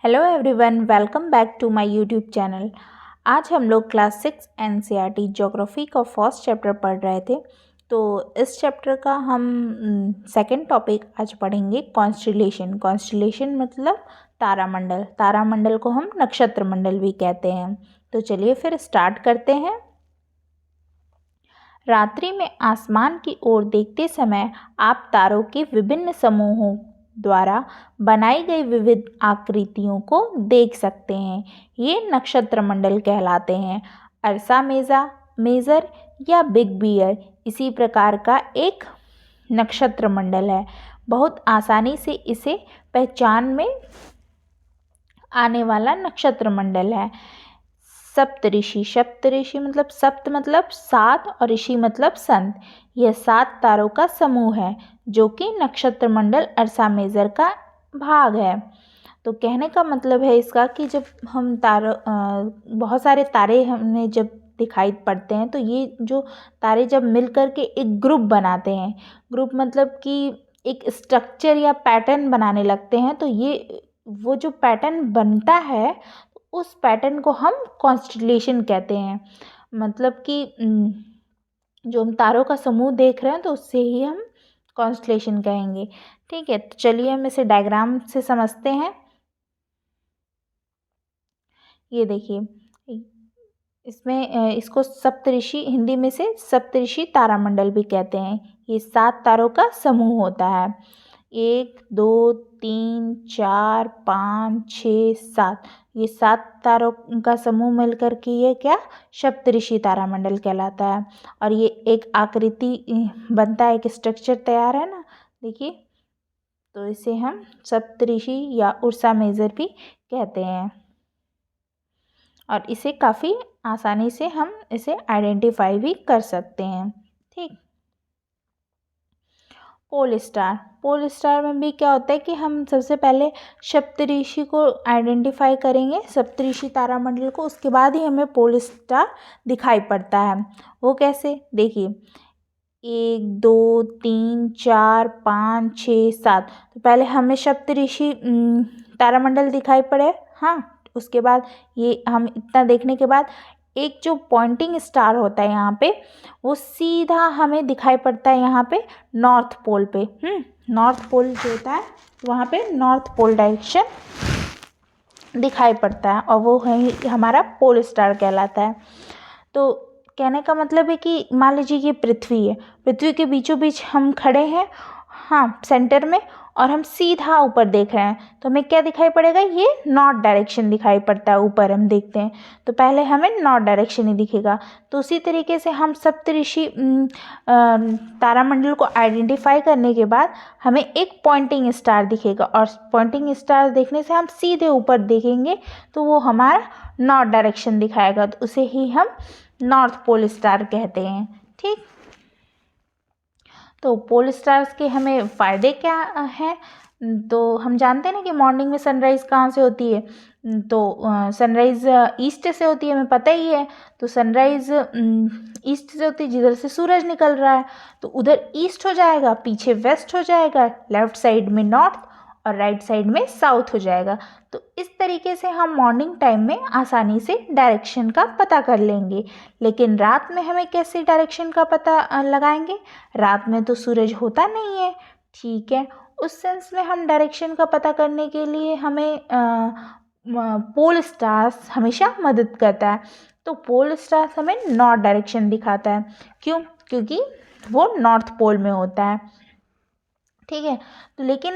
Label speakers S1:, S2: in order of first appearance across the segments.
S1: Hello everyone, welcome back to my YouTube channel. आज हम लोग क्लास 6 एनसीईआरटी ज्योग्राफी का फर्स्ट चैप्टर पढ़ रहे थे। तो इस चैप्टर का हम सेकंड टॉपिक आज पढ़ेंगे कॉन्स्टेलेशन। कॉन्स्टेलेशन मतलब तारामंडल। तारामंडल को हम नक्षत्र मंडल भी कहते हैं। तो चलिए फिर स्टार्ट करते हैं। रात्रि में आसमान की ओर देखते समय आप तारों के विभिन्न समूहों द्वारा बनाई गई विविध आकृतियों को देख सकते हैं। ये नक्षत्र मंडल कहलाते हैं। अर्सा मेजर या बिग बियर इसी प्रकार का एक नक्षत्र मंडल है। बहुत आसानी से इसे पहचान में आने वाला नक्षत्र मंडल है। सप्तऋषि, सप्तऋषि मतलब सप्त मतलब सात और ऋषि मतलब संत। यह 7 तारों का समूह है जो कि नक्षत्र मंडल अर्सा मेजर का भाग है। तो कहने का मतलब है इसका कि जब हम बहुत सारे तारे हमें जब दिखाई पड़ते हैं तो ये जो तारे जब मिल कर के एक ग्रुप बनाते हैं, ग्रुप मतलब कि एक स्ट्रक्चर या पैटर्न बनाने लगते हैं, तो ये वो जो पैटर्न बनता है उस पैटर्न को हम कॉन्स्टेलेशन कहते हैं। मतलब कि जो हम तारों का समूह देख रहे हैं तो उससे ही हम कॉन्स्टेलेशन कहेंगे। ठीक है, तो चलिए हम इसे डायग्राम से समझते हैं। ये देखिए, इसमें इसको सप्तऋषि, हिंदी में से सप्तऋषि तारामंडल भी कहते हैं। ये 7 तारों का समूह होता है। 1 2 3 4 5 6 7, ये 7 तारों का समूह मिलकर के ये क्या सप्तऋषि तारामंडल कहलाता है। और ये एक आकृति बनता है, एक स्ट्रक्चर तैयार है ना, देखिए। तो इसे हम सप्तऋषि या उर्सा मेजर भी कहते हैं और इसे काफ़ी आसानी से हम इसे आइडेंटिफाई भी कर सकते हैं। ठीक। पोल स्टार, पोल स्टार में भी क्या होता है कि हम सबसे पहले सप्तऋषि को आइडेंटिफाई करेंगे, सप्तऋषि तारामंडल को, उसके बाद ही हमें पोल स्टार दिखाई पड़ता है। वो कैसे, देखिए 1 2 3 4 5 6 7, तो पहले हमें सप्तऋषि तारामंडल दिखाई पड़े। हाँ, उसके बाद ये हम इतना देखने के बाद एक जो पॉइंटिंग स्टार होता है यहाँ पे, वो सीधा हमें दिखाई पड़ता है यहाँ पे नॉर्थ पोल पे। नॉर्थ पोल जो होता है वहाँ पे नॉर्थ पोल डायरेक्शन दिखाई पड़ता है और वो है हमारा पोल स्टार कहलाता है। तो कहने का मतलब है कि मान लीजिए ये पृथ्वी है, पृथ्वी के बीचों बीच हम खड़े हैं, हाँ सेंटर में, और हम सीधा ऊपर देख रहे हैं, तो हमें क्या दिखाई पड़ेगा, ये नॉर्थ डायरेक्शन दिखाई पड़ता है। ऊपर हम देखते हैं तो पहले हमें नॉर्थ डायरेक्शन ही दिखेगा। तो उसी तरीके से हम सप्तऋषि तारामंडल को आइडेंटिफाई करने के बाद हमें एक पॉइंटिंग स्टार दिखेगा, और पॉइंटिंग स्टार देखने से हम सीधे ऊपर देखेंगे तो वो हमारा नॉर्थ डायरेक्शन दिखाएगा, तो उसे ही हम नॉर्थ पोल स्टार कहते हैं। ठीक। तो पोल स्टार्स के हमें फ़ायदे क्या हैं, तो हम जानते हैं ना कि मॉर्निंग में सनराइज़ कहाँ से होती है, तो सनराइज़ ईस्ट से होती है, हमें पता ही है। तो सनराइज़ ईस्ट से होती है, जिधर से सूरज निकल रहा है, तो उधर ईस्ट हो जाएगा, पीछे वेस्ट हो जाएगा, लेफ़्ट साइड में नॉर्थ और राइट साइड में साउथ हो जाएगा। तो इस तरीके से हम मॉर्निंग टाइम में आसानी से डायरेक्शन का पता कर लेंगे। लेकिन रात में हमें कैसे डायरेक्शन का पता लगाएंगे, रात में तो सूरज होता नहीं है। ठीक है, उस सेंस में हम डायरेक्शन का पता करने के लिए हमें पोल स्टार्स हमेशा मदद करता है। तो पोल स्टार्स हमें नॉर्थ डायरेक्शन दिखाता है। क्यों, क्योंकि वो नॉर्थ पोल में होता है। ठीक है, तो लेकिन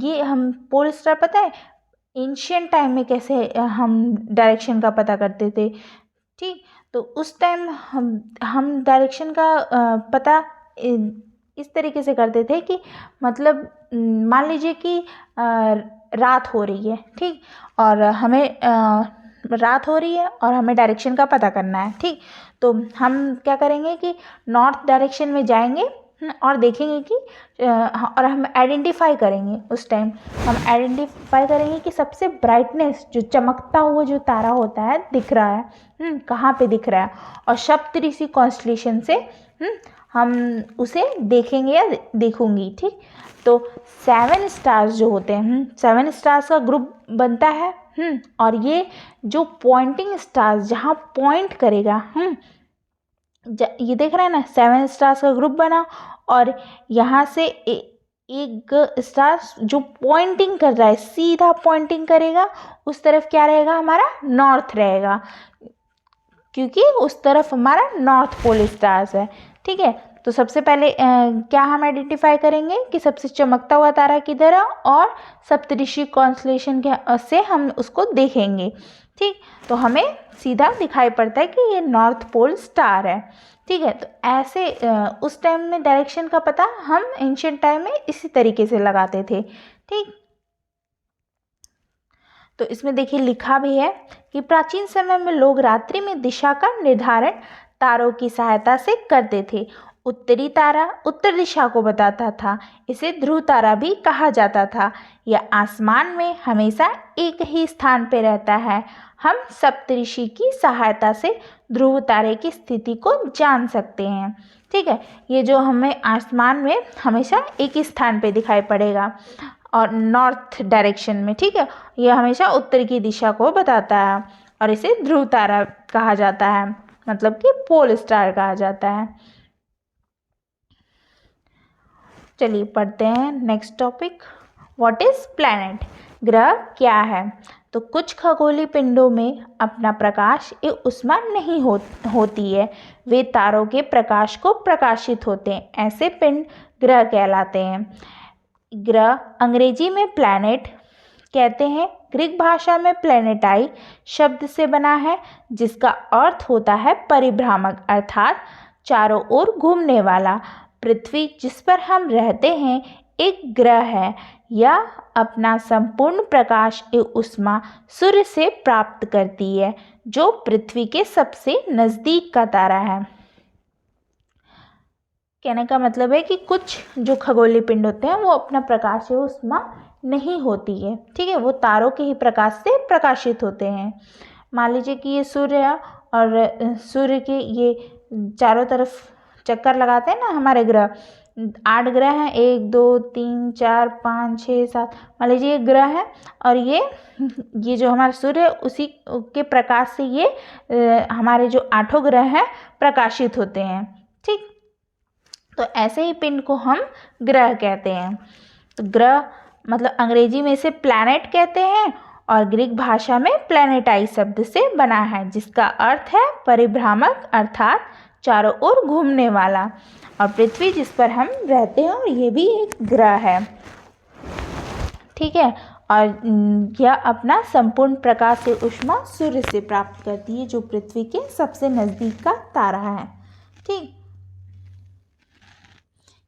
S1: ये हम पोल स्टार पता है एंशियंट टाइम में कैसे हम डायरेक्शन का पता करते थे। ठीक, तो उस टाइम हम डायरेक्शन का पता इस तरीके से करते थे कि मतलब मान लीजिए कि रात हो रही है, ठीक, और हमें रात हो रही है और हमें डायरेक्शन का पता करना है। ठीक, तो हम क्या करेंगे कि नॉर्थ डायरेक्शन में जाएंगे और देखेंगे कि और हम आइडेंटिफाई करेंगे, उस टाइम हम आइडेंटिफाई करेंगे कि सबसे ब्राइटनेस जो चमकता हुआ जो तारा होता है दिख रहा है, कहाँ पे दिख रहा है, और सप्तऋषि कॉन्स्टेलेशन से हम उसे देखेंगे या देखूंगी। ठीक, तो 7 स्टार्स जो होते हैं 7 स्टार्स का ग्रुप बनता है। और ये जो पॉइंटिंग स्टार्स जहाँ पॉइंट करेगा ये देख रहे हैं ना, 7 स्टार्स का ग्रुप बना, और यहाँ से एक स्टार जो पॉइंटिंग कर रहा है, सीधा पॉइंटिंग करेगा, उस तरफ क्या रहेगा, हमारा नॉर्थ रहेगा, क्योंकि उस तरफ हमारा नॉर्थ पोल स्टार्स है। ठीक है, तो सबसे पहले क्या हम आइडेंटिफाई करेंगे कि सबसे चमकता हुआ तारा किधर है, और सप्तऋषि कॉन्स्टलेशन के से हम उसको देखेंगे। ठीक, तो हमें सीधा दिखाई पड़ता है कि ये नॉर्थ पोल स्टार है। ठीक है, तो ऐसे उस टाइम में डायरेक्शन का पता हम एंशिएंट टाइम में इसी तरीके से लगाते थे। ठीक, तो इसमें देखिए लिखा भी है कि प्राचीन समय में लोग रात्रि में दिशा का निर्धारण तारों की सहायता से करते थे। उत्तरी तारा उत्तर दिशा को बताता था, इसे ध्रुव तारा भी कहा जाता था। यह आसमान में हमेशा एक ही स्थान पर रहता है। हम सप्तऋषि की सहायता से ध्रुव तारे की स्थिति को जान सकते हैं। ठीक है, ये जो हमें आसमान में हमेशा एक ही स्थान पे दिखाई पड़ेगा और नॉर्थ डायरेक्शन में। ठीक है, ये हमेशा उत्तर की दिशा को बताता है और इसे ध्रुव तारा कहा जाता है, मतलब कि पोल स्टार कहा जाता है। चलिए पढ़ते हैं next topic, what is planet, ग्रह क्या है। तो कुछ खगोलीय पिंडों में अपना प्रकाश एवं ऊष्मा नहीं होती है, वे तारों के प्रकाश को प्रकाशित होते हैं, ऐसे पिंड ग्रह कहलाते हैं। ग्रह अंग्रेजी में प्लैनेट कहते हैं, ग्रीक भाषा में प्लैनेटाई शब्द से बना है, जिसका अर्थ होता है परिभ्रामक, अर्थात चारों ओर घूमने वाला। पृथ्वी जिस पर हम रहते हैं एक ग्रह है। यह अपना संपूर्ण प्रकाश एवं ऊष्मा सूर्य से प्राप्त करती है, जो पृथ्वी के सबसे नज़दीक का तारा है। कहने का मतलब है कि कुछ जो खगोलीय पिंड होते हैं वो अपना प्रकाश एवं ऊष्मा नहीं होती है। ठीक है, वो तारों के ही प्रकाश से प्रकाशित होते हैं। मान लीजिए कि ये सूर्य है और सूर्य के ये चारों तरफ चक्कर लगाते हैं ना हमारे ग्रह, 8 ग्रह हैं, 1 2 3 4 5 6 7, मान लीजिए एक ग्रह है और ये जो हमारा सूर्य है उसी के प्रकाश से ये हमारे जो 8 ग्रह हैं प्रकाशित होते हैं। ठीक, तो ऐसे ही पिंड को हम ग्रह कहते हैं। तो ग्रह मतलब अंग्रेजी में इसे प्लैनेट कहते हैं और ग्रीक भाषा में प्लैनेटाई शब्द से बना है, जिसका अर्थ है परिभ्रामक, अर्थात चारों ओर घूमने वाला। और पृथ्वी जिस पर हम रहते हैं और ये भी एक ग्रह है। ठीक है, और यह अपना संपूर्ण प्रकाश से ऊष्मा सूर्य से प्राप्त करती है, जो पृथ्वी के सबसे नज़दीक का तारा है। ठीक,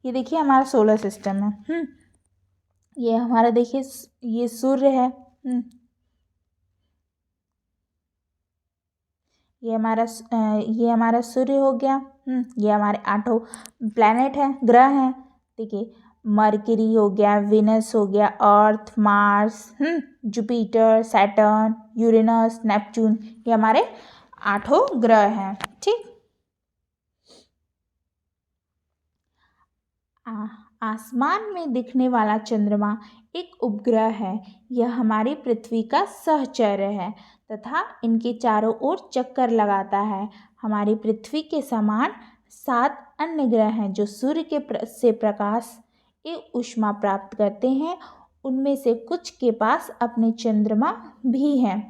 S1: ये देखिए हमारा सोलर सिस्टम है। ये हमारा देखिए ये सूर्य है। ये हमारा सूर्य हो गया। ये हमारे 8 प्लैनेट हैं, ग्रह हैं। देखिए मरकरी हो गया, विनस हो गया, Earth, Mars, Jupiter, Saturn, Uranus, Neptune, ये हमारे 8 ग्रह हैं। ठीक, आसमान में दिखने वाला चंद्रमा एक उपग्रह है। यह हमारी पृथ्वी का सहचर है तथा इनके चारों ओर चक्कर लगाता है। हमारी पृथ्वी के समान 7 अन्य ग्रह हैं जो सूर्य के से प्रकाश एवं ऊष्मा प्राप्त करते हैं। उनमें से कुछ के पास अपने चंद्रमा भी हैं।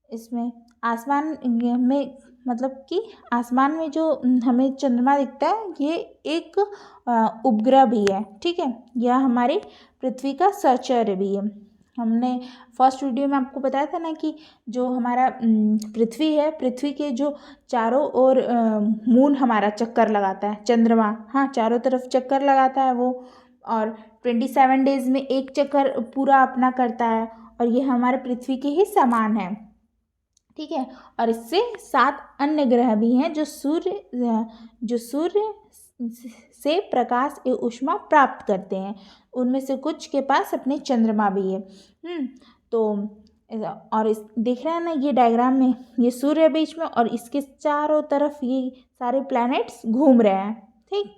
S1: इसमें आसमान में मतलब कि आसमान में जो हमें चंद्रमा दिखता है ये एक उपग्रह भी है। ठीक है, यह हमारी पृथ्वी का सहचर्य भी है। हमने फर्स्ट वीडियो में आपको बताया था ना कि जो हमारा पृथ्वी है, पृथ्वी के जो चारों ओर मून हमारा चक्कर लगाता है, चंद्रमा हाँ चारों तरफ चक्कर लगाता है वो, और 27 डेज में एक चक्कर पूरा अपना करता है, और ये हमारे पृथ्वी के ही समान है। ठीक है, और इससे 7 अन्य ग्रह भी हैं जो सूर्य से प्रकाश एवं ऊष्मा प्राप्त करते हैं। उनमें से कुछ के पास अपने चंद्रमा भी है। तो और इस देख रहे हैं ना ये डायग्राम में, ये सूर्य बीच में और इसके चारों तरफ ये सारे प्लैनेट्स घूम रहे हैं। ठीक,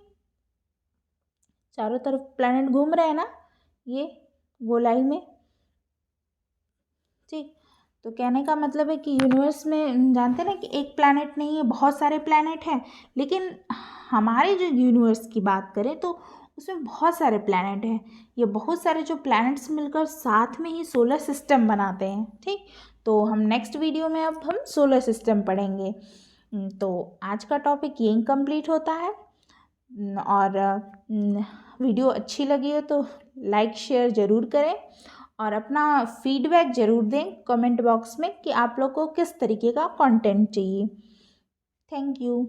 S1: चारों तरफ प्लैनेट घूम रहे हैं ना ये गोलाई में। ठीक, तो कहने का मतलब है कि यूनिवर्स में जानते हैं ना कि एक प्लैनेट नहीं है, बहुत सारे प्लैनेट हैं। लेकिन हमारे जो यूनिवर्स की बात करें तो उसमें बहुत सारे प्लैनेट हैं। ये बहुत सारे जो प्लैनेट्स मिलकर साथ में ही सोलर सिस्टम बनाते हैं। ठीक, तो हम नेक्स्ट वीडियो में अब हम सोलर सिस्टम पढ़ेंगे। तो आज का टॉपिक यहीं कंप्लीट होता है। और वीडियो अच्छी लगी हो तो लाइक शेयर ज़रूर करें और अपना फीडबैक ज़रूर दें कमेंट बॉक्स में कि आप लोग को किस तरीके का कंटेंट चाहिए। Thank you.